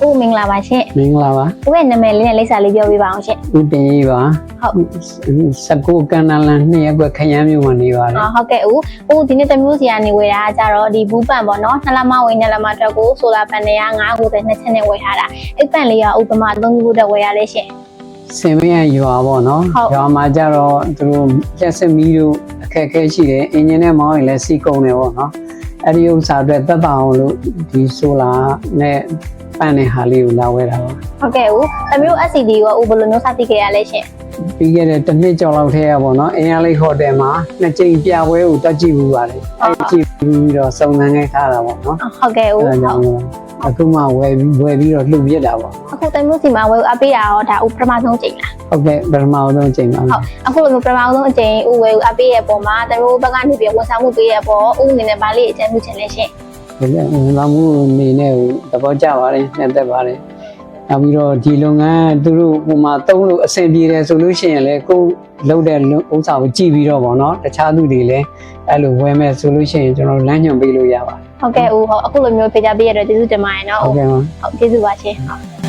ဦးမင်္ဂလာပါရှင်မင်္ဂလာပါဦးရဲ့နာမည်လေးနဲ့လိပ်စာလေးပြောပြပါအောင်ရှင်ဦးတင်ကြီးပါဟုတ်19ကန္နာလန်2ရက်ကွက်ခရမ်းမြို့မှာနေပါတယ်ဟုတ်ကဲ့ဦးဒီနေ့တမျိုးစီကနေဝယ်တာကြတော့ဒီဘူးပန့်ပေါ့နော်2လမဝယ်2လမအတွက်ကိုဆိုလာပန်တွေက990နှစ်ချက်နဲ့ဝယ်ထားတာအိတ်ပန့်လေးကဥပမာ3ခုတက်ဝယ်ရလဲရှင်စင်မရရွာပေါ့နော်ရွာမှာကြတော့သူတို့လက်စမီးတို့အခက်အခဲရှိတယ်အင်ဂျင်နဲ့မောင်းရင်လည်းစီးကုန်တယ်ပေါ့နော်အဲ့ဒီဥစ္စာအတွက်သက်သာအောင်လို့ဒီဆိုလာနဲ့ပန့်တဲ့ဟာလေးကိုလာဝဲတာပါဟုတ်ကဲ့တမျိုး SCD ကိုဘယ်လိုမျိုးစသိခဲ့ရလဲရှင်ပြီးခဲ့တဲ့တစ်နှစ်ကျော်လောက်ထဲရပေါ့နော်အင်အားလေးဟိုတယ်မှာနှစ်ကြိမ်ပြပွဲကိုတက်ကြည့်ဘူးပါလေအဲ့ကြည့်ပြီးတော့စုံစမ်းခဲ့ထားတာပေါ့နော်ဟုတ်ကဲ့ဟုတ်အခုမှဝယ်ပြီးတော့လှုပ်ပြစ်တာပေါ့အခုတမျိုးစီမှာဝယ်အပေးတာရောဒါပထမဆုံးချိန်လားဟုတ်ကဲ့ပထမဆုံးချိန်ပါဟုတ်အခုလိုမျိုးပထမဆုံးအချိန်ဝယ်အပေးရဲ့ပုံမှာတမျိုးဘက်ကနေပြီးဝန်ဆောင်မှုပေးရဲ့ပုံအနေနဲ့ဗာလေးအကျဉ်းမှုချင်လဲရှင်ဝန်ဆောင်မှုအနေနဲ့သဘောကျပါတယ်နဲ့သက်ပါတယ်နောက်ပြီးတော့ဒီလုပ်ငန်းသူတို့ဟိုမှာသုံးလို့အဆင်ပြေတယ်ဆိုလို့ရှိရင်လည်းကိုယ်လုပ်တဲ့ဥစ္စာကိုကြည့်ပြီးတော့ဗောနော်တခြားသူတွေလည်းအဲ့လိုဝယ်မယ်ဆိုလို့ရှိရင်ကျွန်တော်လမ်းညွှန်ပေးလို့ရပါတယ်ဟုတ်ကဲ့ဟုတ်အခုလိုမျိုးဖေးကြပေးရတဲ့ကျေးဇူးတင်ပါတယ်နော်ဟုတ်ကဲ့ပါဟုတ်ကျေးဇူးပါရှင်ဟုတ်